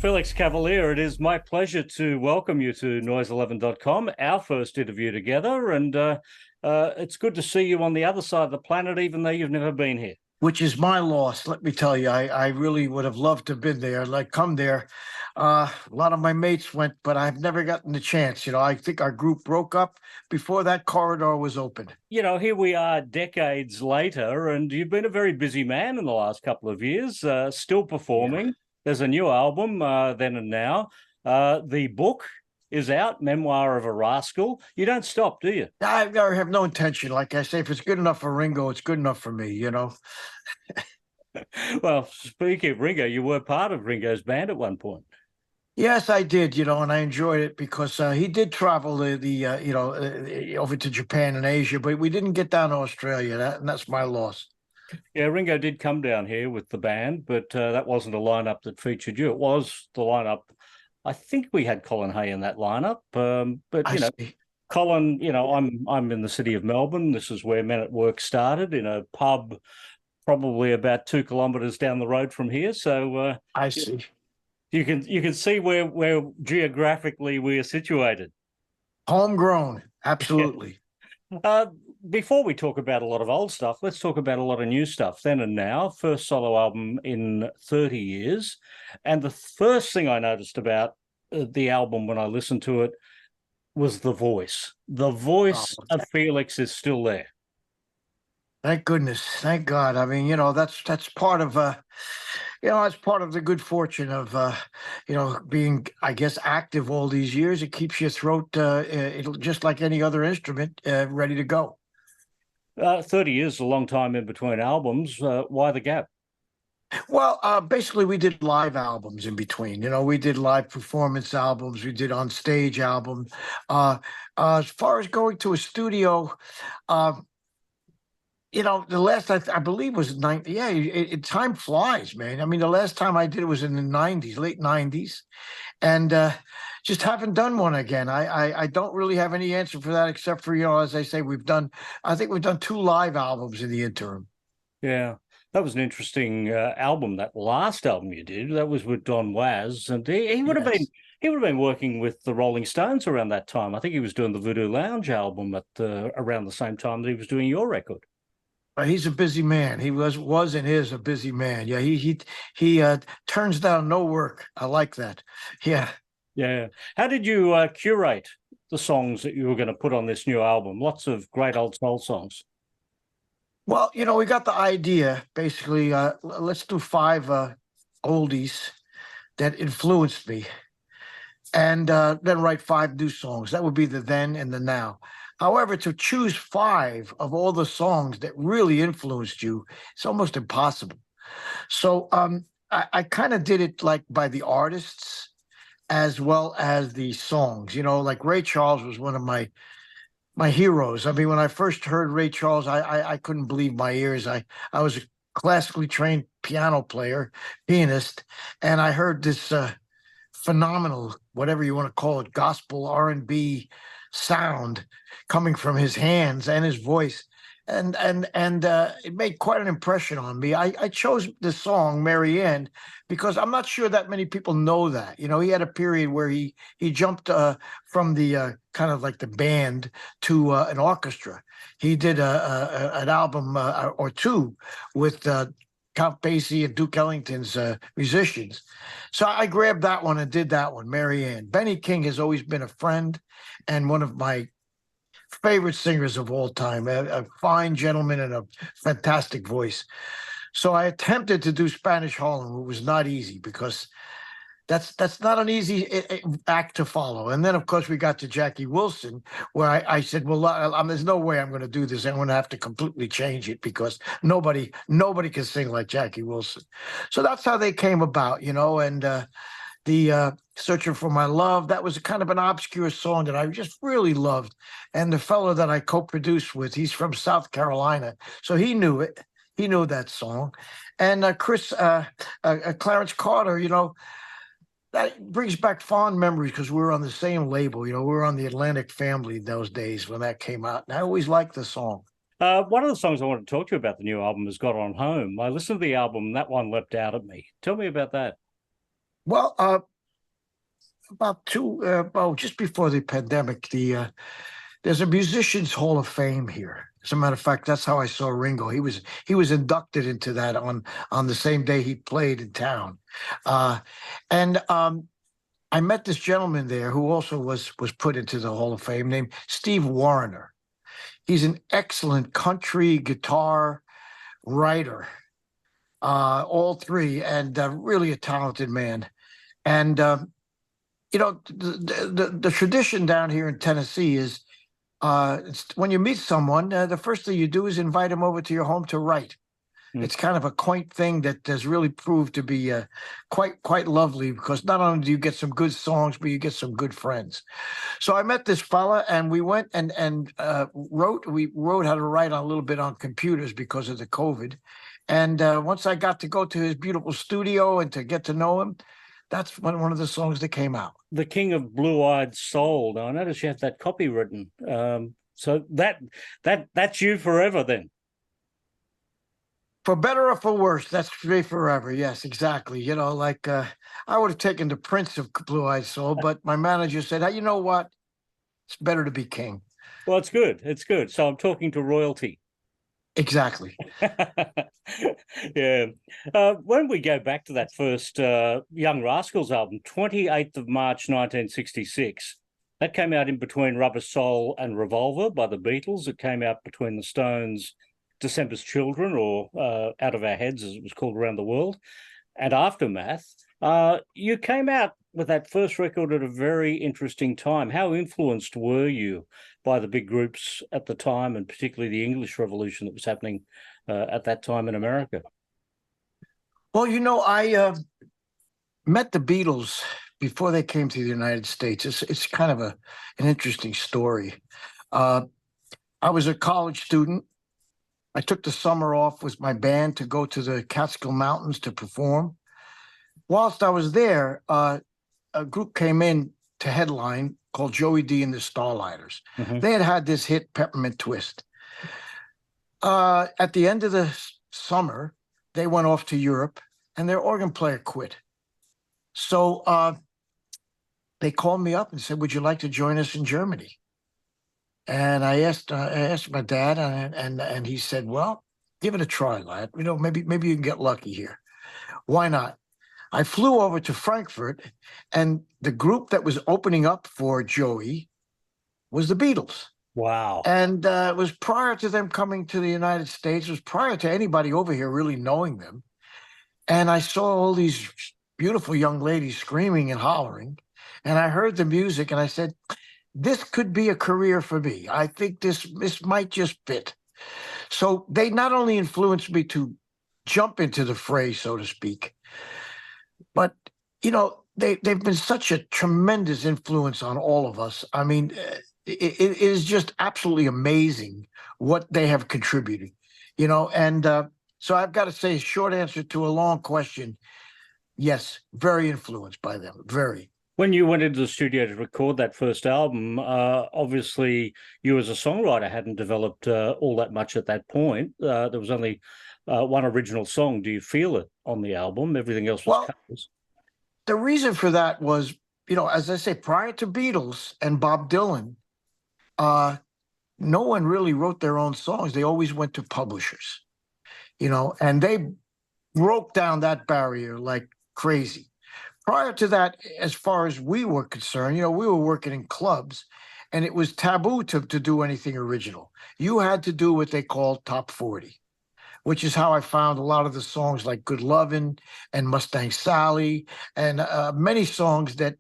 Felix Cavaliere, it is my pleasure to welcome you to noise11.com, our first interview together, and it's good to see you on the other side of the planet, even though you've never been here. Which is my loss, let me tell you. I really would have loved to have been there, like come there. A lot of my mates went, but I've never gotten the chance. You know, I think our group broke up before that corridor was opened. You know, here we are decades later, and you've been a very busy man in the last couple of years, still performing. Yeah. There's a new album, Then and Now. The book is out, Memoir of a Rascal. You don't stop, do you? I have no intention. Like I say, if it's good enough for Ringo, it's good enough for me, you know? Well, speaking of Ringo, you were part of Ringo's band at one point. Yes, I did, you know, and I enjoyed it because he did travel over to Japan and Asia, but we didn't get down to Australia, and that's my loss. Yeah, Ringo did come down here with the band, but that wasn't a lineup that featured you. It was the lineup. I think we had Colin Hay in that lineup, but you know, Colin. You know, I'm in the city of Melbourne. This is where Men at Work started, in a pub, probably about 2 kilometres down the road from here. So I see. You can see where geographically we are situated. Homegrown, absolutely. Before we talk about a lot of old stuff, let's talk about a lot of new stuff. Then and Now, first solo album in 30 years. And the first thing I noticed about the album when I listened to it was the voice. The voice of Felix is still there. Thank goodness. Thank God. I mean, you know, that's part of that's part of the good fortune of being, I guess, active all these years. It keeps your throat it'll just like any other instrument ready to go. 30 years is a long time in between albums. Why the gap? Well, basically, we did live albums in between. You know, we did live performance albums. We did on stage albums. As far as going to a studio, you know, the last I believe was 90. Yeah, time flies, man. I mean, the last time I did it was in the 90s, late 90s, and just haven't done one again. I don't really have any answer for that, except for, you know, as I say, I think we've done 2 live albums in the interim. Yeah, that was an interesting album. That last album you did, that was with Don Was, and he would have been working with the Rolling Stones around that time. I think he was doing the Voodoo Lounge album at around the same time that he was doing your record. He's a busy man. He was and is a busy man. Yeah, he turns down no work. I like that. Yeah. Yeah. How did you curate the songs that you were going to put on this new album? Lots of great old soul songs. Well, you know, we got the idea, basically, let's do 5 oldies that influenced me, and then write 5 new songs. That would be the then and the now. However, to choose 5 of all the songs that really influenced you, it's almost impossible. So I kind of did it like by the artists as well as the songs. You know, like Ray Charles was one of my heroes. I mean, when I first heard Ray Charles, I couldn't believe my ears. I was a classically trained pianist, and I heard this phenomenal, whatever you want to call it, gospel R&B sound coming from his hands and his voice, and it made quite an impression on me. I chose the song Mary Ann because I'm not sure that many people know that. You know, he had a period where he jumped from the kind of like the band to an orchestra. He did an album or 2 with Count Basie and Duke Ellington's musicians. So I grabbed that one and did that one, Mary Ann. Benny King has always been a friend and one of my favorite singers of all time, a fine gentleman and a fantastic voice. So I attempted to do Spanish Harlem. It was not easy because that's not an easy act to follow. And then, of course, we got to Jackie Wilson, where I said, well, there's no way I'm going to do this. I'm going to have to completely change it because nobody can sing like Jackie Wilson. So that's how they came about, you know, and the Searching for My Love, that was kind of an obscure song that I just really loved. And the fellow that I co-produced with, he's from South Carolina, so he knew it. He knew that song. And Clarence Carter, you know, that brings back fond memories because we were on the same label. You know, we were on the Atlantic Family those days when that came out. And I always liked the song. One of the songs I want to talk to you about the new album is "Got On Home." I listened to the album, and that one leapt out at me. Tell me about that. Well, just before the pandemic, there's a Musicians Hall of Fame here. As a matter of fact, that's how I saw Ringo. He was inducted into that on the same day he played in town, and I met this gentleman there who also was put into the Hall of Fame, named Steve Wariner. He's an excellent country guitar writer, all three, and really a talented man. And the tradition down here in Tennessee is when you meet someone, the first thing you do is invite them over to your home to write. It's kind of a quaint thing that has really proved to be quite lovely, because not only do you get some good songs, but you get some good friends. So I met this fella, and we went and wrote. We wrote how to write a little bit on computers because of the COVID. And once I got to go to his beautiful studio and to get to know him, that's one of the songs that came out. The King of Blue-Eyed Soul. Now, I noticed you have that copy written. So that's you forever then. For better or for worse, that's me forever. Yes, exactly. Like I would have taken the Prince of Blue-Eyed Soul, but my manager said, hey, you know what? It's better to be king. Well, it's good. It's good. So I'm talking to royalty. Exactly. Yeah. When we go back to that first Young Rascals album, 28th of March, 1966, that came out in between Rubber Soul and Revolver by the Beatles. It came out between the Stones' December's Children, or Out of Our Heads, as it was called around the world, and Aftermath. You came out with that first record at a very interesting time. How influenced were you by the big groups at the time, and particularly the English Revolution that was happening at that time in America? Well, I met the Beatles before they came to the United States. It's kind of an interesting story. I was a college student. I took the summer off with my band to go to the Catskill Mountains to perform. Whilst I was there, a group came in to headline called Joey D and the Starlighters. Mm-hmm. They had this hit, Peppermint Twist. At the end of the summer, they went off to Europe, and their organ player quit. So they called me up and said, would you like to join us in Germany? And I asked my dad, and he said, well, give it a try, lad. Maybe you can get lucky here. Why not? I flew over to Frankfurt, and the group that was opening up for Joey was the Beatles. Wow. And it was prior to them coming to the United States. It was prior to anybody over here really knowing them. And I saw all these beautiful young ladies screaming and hollering. And I heard the music, and I said, this could be a career for me. I think this might just fit. So they not only influenced me to jump into the fray, so to speak, but, they've been such a tremendous influence on all of us. I mean, it is just absolutely amazing what they have contributed, and so I've got to say, a short answer to a long question. Yes, very influenced by them, very. When you went into the studio to record that first album, obviously you as a songwriter hadn't developed all that much at that point. There was only one original song, Do You Feel It, on the album. Everything else was covers. The reason for that was, as I say, prior to Beatles and Bob Dylan, no one really wrote their own songs. They always went to publishers, and they broke down that barrier like crazy. Prior to that, as far as we were concerned, we were working in clubs, and it was taboo to do anything original. You had to do what they called top 40, which is how I found a lot of the songs like Good Lovin' and Mustang Sally, and many songs that,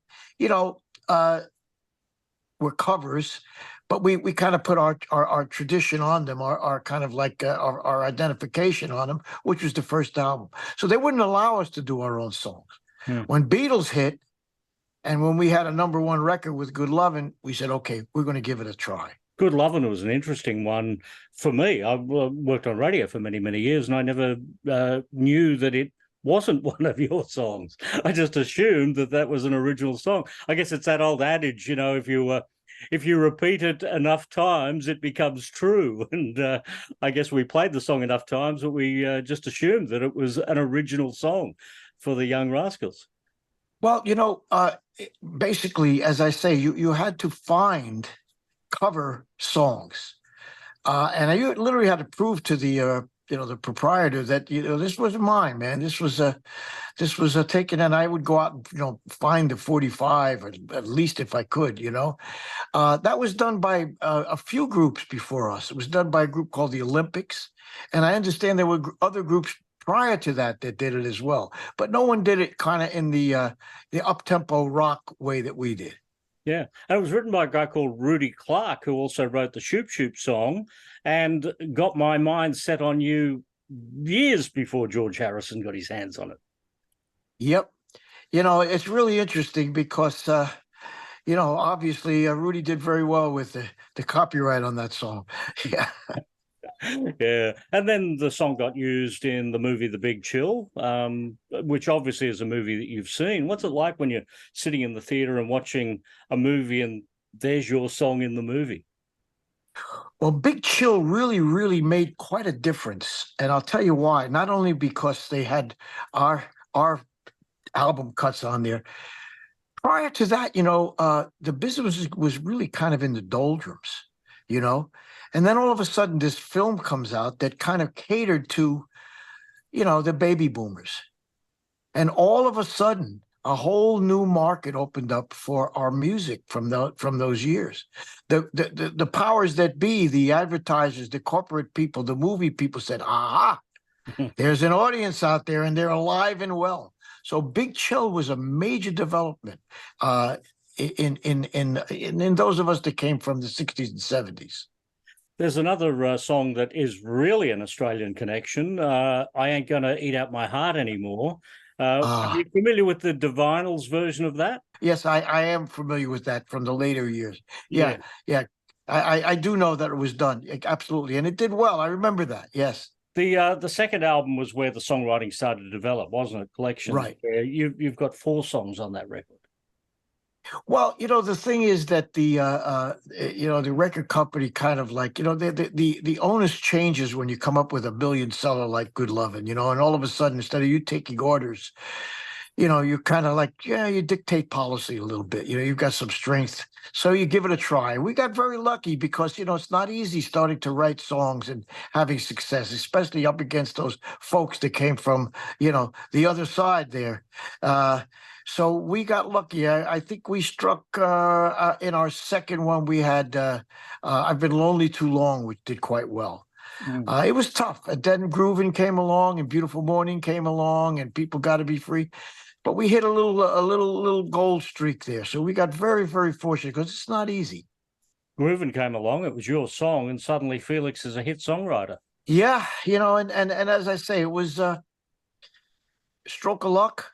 were covers, but we kind of put our tradition on them, our kind of like our identification on them, which was the first album. So they wouldn't allow us to do our own songs. When Beatles hit, and when we had a #1 record with Good Lovin', we said, okay, we're going to give it a try. Good Lovin' was an interesting one for me. I worked on radio for many, many years, and I never knew that it wasn't one of your songs. I just assumed that was an original song. I guess it's that old adage, if you if you repeat it enough times, it becomes true. And I guess we played the song enough times that we just assumed that it was an original song for the Young Rascals. Well, basically, as I say, you had to find cover songs, and I literally had to prove to the proprietor that this wasn't mine, man. This was taken, and I would go out and find the 45, or at least if I could. That was done by a few groups before us. It was done by a group called the Olympics, and I understand there were other groups prior to that did it as well, but no one did it kind of in the up-tempo rock way that we did. Yeah, and it was written by a guy called Rudy Clark, who also wrote the Shoop Shoop song and got my mind set on you years before George Harrison got his hands on it. Yep. It's really interesting because, obviously Rudy did very well with the copyright on that song. Yeah. Yeah, and then the song got used in the movie The Big Chill, which obviously is a movie that you've seen. What's it like when you're sitting in the theater and watching a movie and there's your song in the movie? Well, Big Chill really, really made quite a difference, and I'll tell you why. Not only because they had our album cuts on there. Prior to that, the business was really kind of in the doldrums, and then all of a sudden this film comes out that kind of catered to, the baby boomers. And all of a sudden, a whole new market opened up for our music from those years. The powers that be, the advertisers, the corporate people, the movie people said, aha, there's an audience out there and they're alive and well. So Big Chill was a major development in those of us that came from the 60s and 70s. There's another song that is really an Australian connection. I Ain't Gonna Eat Out My Heart Anymore. Are you familiar with the Divinals version of that? Yes, I am familiar with that from the later years. Yeah. I do know that it was done. Absolutely. And it did well. I remember that. Yes. The second album was where the songwriting started to develop, wasn't it? Collection. Right. You've got 4 songs on that record. Well, the thing is that the record company kind of like, the onus changes when you come up with a billion seller like Good Lovin', and all of a sudden, instead of you taking orders, you're kind of like, yeah, you dictate policy a little bit. You've got some strength. So you give it a try. We got very lucky because, it's not easy starting to write songs and having success, especially up against those folks that came from, the other side there. So we got lucky. I think we struck in our second one. We had I've Been Lonely Too Long, which did quite well. It was tough. And then Groovin came along, and Beautiful Morning came along, and People Gotta Be Free. But we hit a little gold streak there. So we got very, very fortunate because it's not easy. Groovin came along. It was your song, and suddenly Felix is a hit songwriter. Yeah, and as I say, it was a stroke of luck,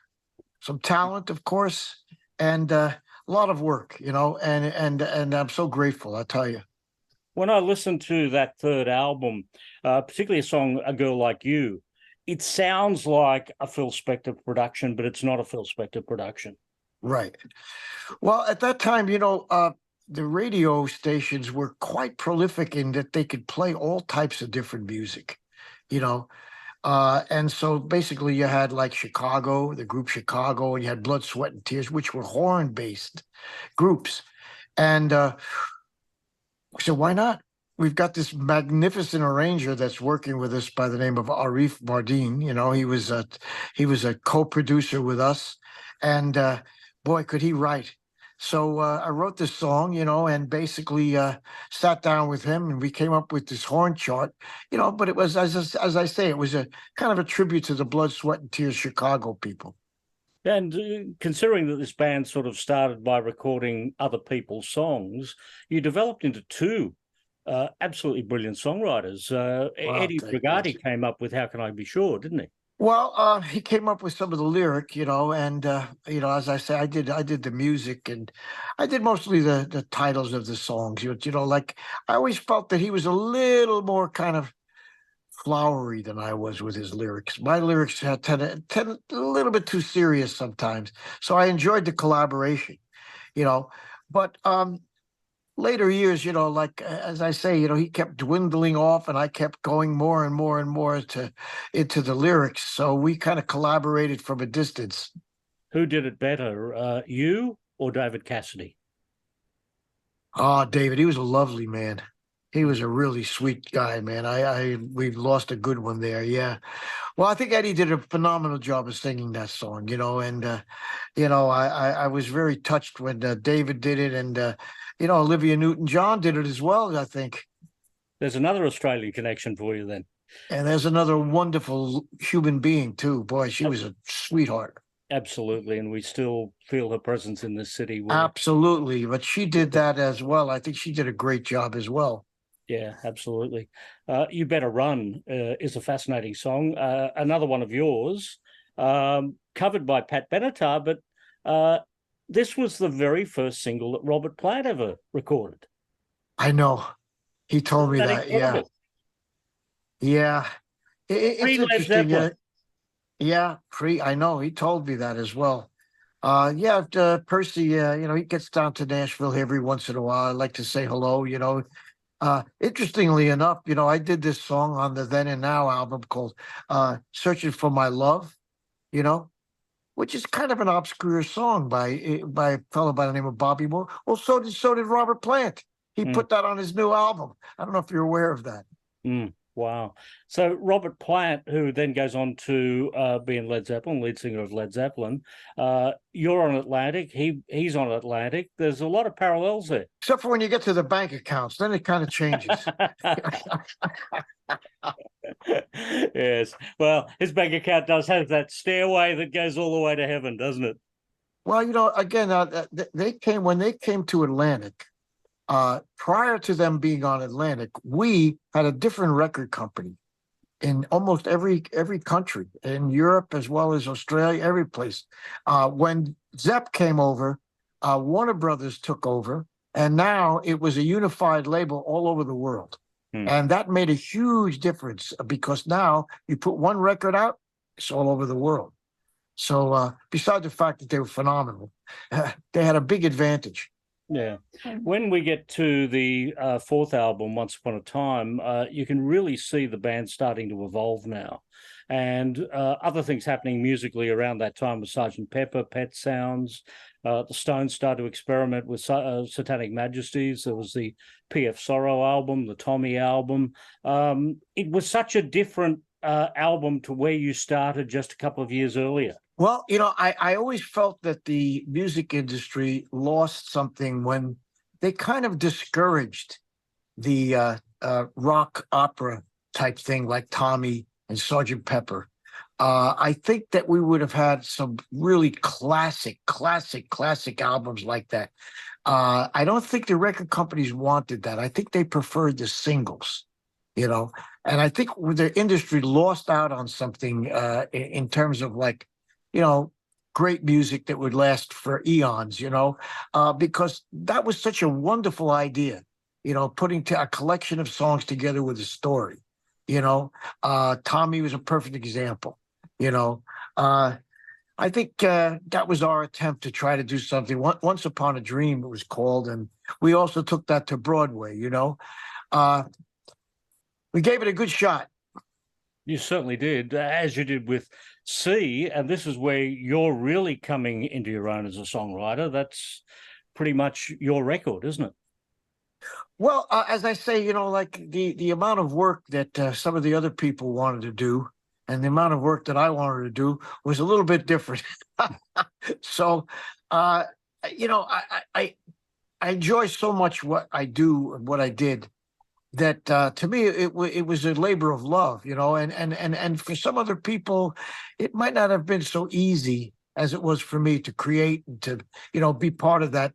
some talent, of course, and a lot of work, and I'm so grateful, I tell you. When I listened to that third album, particularly a song, A Girl Like You, it sounds like a Phil Spector production, but it's not a Phil Spector production. Right. Well, at that time, the radio stations were quite prolific in that they could play all types of different music, and so basically you had like Chicago, the group Chicago, and you had Blood, Sweat, and Tears, which were horn-based groups. And so why not? We've got this magnificent arranger that's working with us by the name of Arif Bardeen. He was a co-producer with us, and boy, could he write. So I wrote this song, and basically sat down with him, and we came up with this horn chart, but it was, as I say, it was a kind of a tribute to the Blood, Sweat, and Tears Chicago people. And considering that this band sort of started by recording other people's songs, you developed into 2 absolutely brilliant songwriters. Eddie Brigati came up with How Can I Be Sure, didn't he? Well, he came up with some of the lyric, and as I say, I did the music, and I did mostly the titles of the songs. Like I always felt that he was a little more kind of flowery than I was with his lyrics. My lyrics tend a little bit too serious sometimes, so I enjoyed the collaboration, But later years, like as I say, he kept dwindling off, and I kept going more and more and more into the lyrics. So we kind of collaborated from a distance. Who did it better, you or David Cassidy? Oh, David, he was a lovely man. He was a really sweet guy, man. We lost a good one there. Yeah. Well, I think Eddie did a phenomenal job of singing that song, and I was very touched when David did it, and Olivia Newton-John did it as well, I think. There's another Australian connection for you then. And there's another wonderful human being too. Boy, she was a sweetheart. Absolutely, and we still feel her presence in this city. Absolutely, but she did that as well. I think she did a great job as well. Yeah, absolutely. You Better Run is a fascinating song. Another one of yours, covered by Pat Benatar, but this was the very first single that Robert Plant ever recorded. I know. He told me that. Incredible? Yeah. It's interesting. Yeah, I know. He told me that as well. Percy, he gets down to Nashville every once in a while. I like to say hello, Interestingly enough, I did this song on the Then and Now album called Searching for My Love, which is kind of an obscure song by a fellow by the name of Bobby Moore. Well, so did Robert Plant. He put that on his new album. I don't know if you're aware of that. Wow. So Robert Plant, who then goes on to be in Led Zeppelin, lead singer of Led Zeppelin, you're on Atlantic, he's on Atlantic. There's a lot of parallels there. Except for when you get to the bank accounts, then it kind of changes. Yes. Well, his bank account does have that stairway that goes all the way to heaven, doesn't it? Well, again, when they came to Atlantic, prior to them being on Atlantic, we had a different record company in almost every country, in Europe as well as Australia, every place. When Zepp came over, Warner Brothers took over, and now it was a unified label all over the world. And that made a huge difference because now you put one record out, it's all over the world. So besides the fact that they were phenomenal, they had a big advantage. Yeah. When we get to the fourth album, Once Upon a Time, you can really see the band starting to evolve now. And other things happening musically around that time with Sgt. Pepper, Pet Sounds. The Stones started to experiment with Satanic Majesties. There was the P.F. Sorrow album, the Tommy album. It was such a different album to where you started just a couple of years earlier. Well, I always felt that the music industry lost something when they kind of discouraged the rock opera type thing like Tommy and Sgt. Pepper. I think that we would have had some really classic albums like that. I don't think the record companies wanted that. I think they preferred the singles, and I think the industry lost out on something in terms of like, great music that would last for eons, because that was such a wonderful idea, putting a collection of songs together with a story, Tommy was a perfect example, I think that was our attempt to try to do something. Once Upon a Dream, it was called, and we also took that to Broadway, we gave it a good shot. You certainly did, as you did with C, and this is where you're really coming into your own as a songwriter. That's pretty much your record, isn't it? Well, as I say, like the amount of work that some of the other people wanted to do and the amount of work that I wanted to do was a little bit different. So, I enjoy so much what I do and what I did that to me it was a labor of love, and for some other people it might not have been so easy as it was for me to create and to be part of that,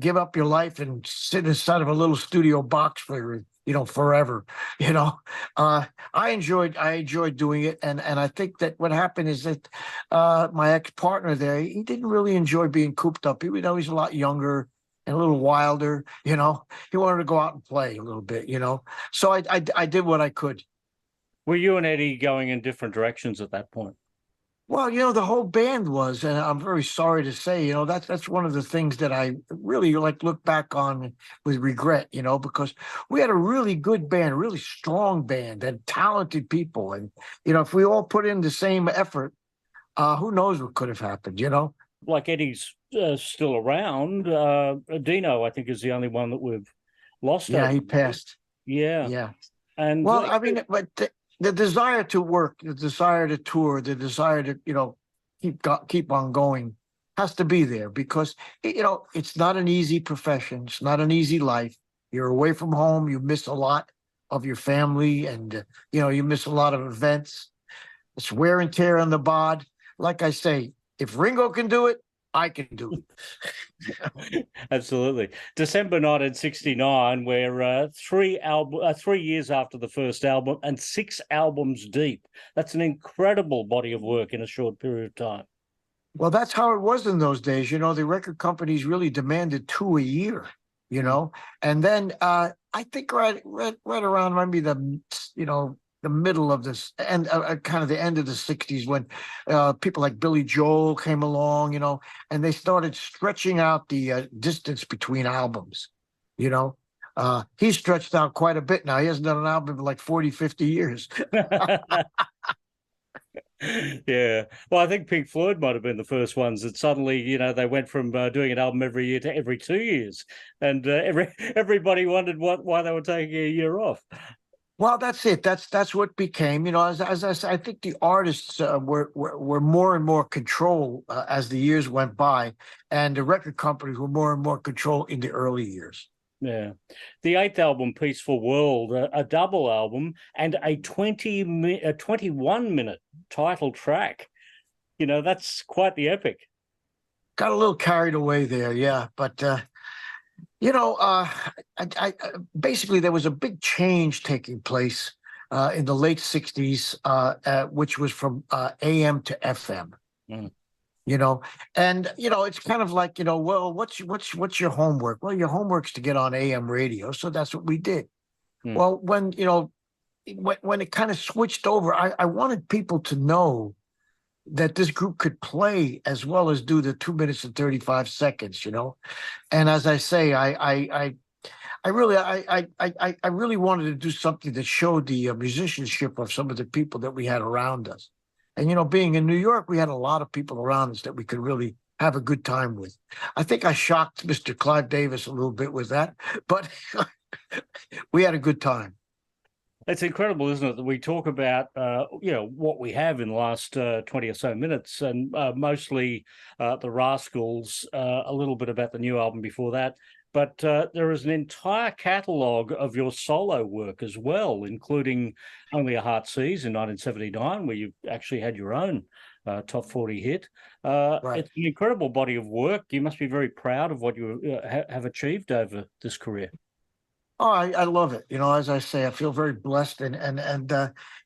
give up your life and sit inside of a little studio box for forever. I enjoyed doing it, and I think that what happened is that my ex-partner there, he didn't really enjoy being cooped up. He's a lot younger and a little wilder, he wanted to go out and play a little bit, so I did what I could. Were you and Eddie going in different directions at that point? Well, the whole band was, and I'm very sorry to say, that's one of the things that I really like look back on with regret, because we had a really good band, a really strong band, and talented people, and if we all put in the same effort, who knows what could have happened. Like Eddie's still around. Dino, I think, is the only one that we've lost Yeah, over he the years. passed. Yeah, Yeah. and Well, I mean, but the desire to work, the desire to tour, the desire to keep on going has to be there because it's not an easy profession. It's not an easy life. You're away from home. You miss a lot of your family, and you miss a lot of events. It's wear and tear on the bod. Like I say, if Ringo can do it, I can do it. absolutely. December 1969, we're 3 years after the first album and 6 albums deep. That's an incredible body of work in a short period of time. Well, that's how it was in those days. The record companies really demanded two a year, and then I think right around maybe the middle of this and kind of the end of the 60s when people like Billy Joel came along, and they started stretching out the distance between albums. He's stretched out quite a bit now. He hasn't done an album in like 40, 50 years. Yeah. Well, I think Pink Floyd might have been the first ones that suddenly, they went from doing an album every year to every 2 years, and everybody wondered why they were taking a year off. Well, that's it. That's what became. As I said, I think the artists were more and more control as the years went by, and the record companies were more and more control in the early years. Yeah. The eighth album, Peaceful World, a double album and a 21-minute title track. That's quite the epic. Got a little carried away there, yeah. But, I basically there was a big change taking place in the late 60s, which was from AM to FM. Mm. And it's kind of like, well, what's your homework? Well, your homework's to get on AM radio, so that's what we did. Well, when it kind of switched over, I wanted people to know that this group could play as well as do the 2 minutes and 35 seconds, and as I say, I really wanted to do something that showed the musicianship of some of the people that we had around us. And, being in New York, we had a lot of people around us that we could really have a good time with. I think I shocked Mr. Clive Davis a little bit with that, but we had a good time. It's incredible, isn't it, that we talk about, what we have in the last 20 or so minutes, and mostly the Rascals, a little bit about the new album before that. But there is an entire catalogue of your solo work as well, including Only a Heart Sees in 1979, where you actually had your own top 40 hit. Right. It's an incredible body of work. You must be very proud of what you have achieved over this career. Oh, I love it. As I say, I feel very blessed, and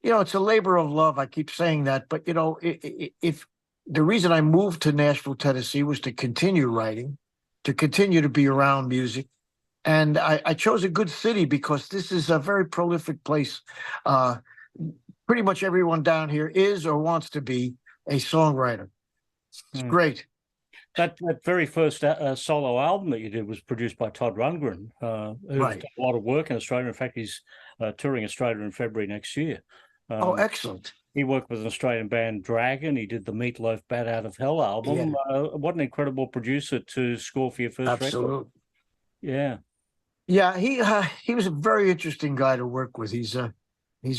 it's a labor of love. I keep saying that, but if the reason I moved to Nashville, Tennessee, was to continue writing, to continue to be around music, and I chose a good city because this is a very prolific place. Pretty much everyone down here is or wants to be a songwriter. It's great. That very first solo album that you did was produced by Todd Rundgren, who's Right. done a lot of work in Australia. In fact, he's touring Australia in February next year. Oh, excellent. He worked with an Australian band, Dragon. He did the Meatloaf Bat Out of Hell album. Yeah. What an incredible producer to score for your first record. Absolutely. Yeah. Yeah, he was a very interesting guy to work with. He's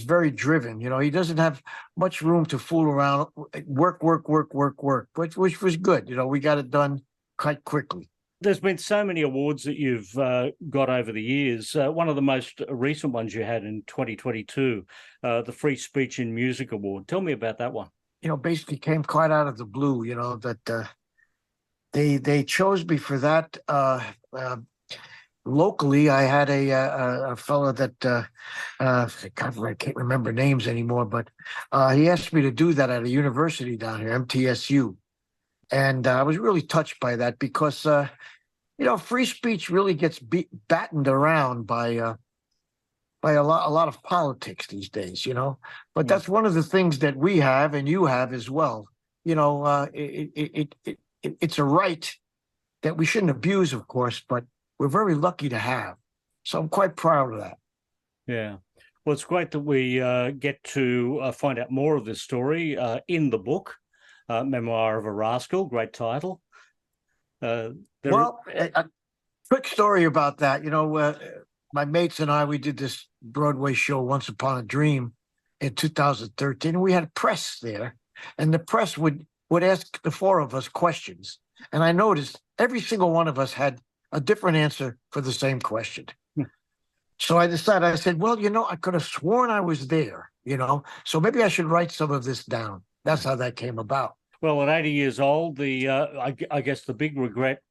very driven. He doesn't have much room to fool around. Work, which was good. We got it done quite quickly. There's been so many awards that you've got over the years. One of the most recent ones you had in 2022, the Free Speech in Music Award. Tell me about that one. Basically came quite out of the blue. That they chose me for that. Locally, I had a fellow that God, I can't remember names anymore, but he asked me to do that at a university down here, MTSU, and I was really touched by that because free speech really gets battened around by a lot of politics these days, but that's one of the things that we have and you have as well. it's a right that we shouldn't abuse, of course, but we're very lucky to have. So I'm quite proud of that. Yeah. Well, it's great that we get to find out more of this story in the book, Memoir of a Rascal. Great title. Well, a quick story about that. My mates and I, we did this Broadway show, Once Upon a Dream, in 2013. We had press there, and the press would ask the four of us questions. And I noticed every single one of us had a different answer for the same question. So I decided, I said, well, I could have sworn I was there, so maybe I should write some of this down. That's how that came about. Well, at 80 years old, I guess the big regret,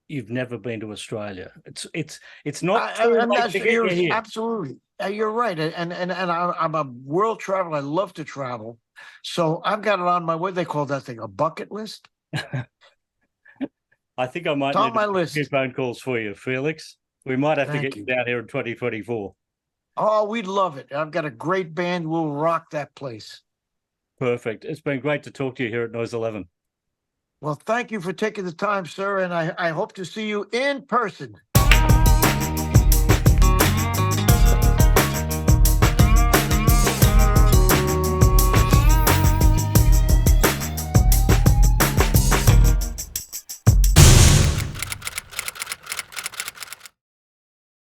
you've never been to Australia. It's not too late to get you here. Absolutely. You're right. And I'm a world traveler. I love to travel. So I've got it on my, what do they call that thing? A bucket list? I think I might need a few phone calls for you, Felix. We might have to get you down here in 2024. Oh, we'd love it. I've got a great band. We'll rock that place. Perfect. It's been great to talk to you here at Noise 11. Well, thank you for taking the time, sir, and I hope to see you in person.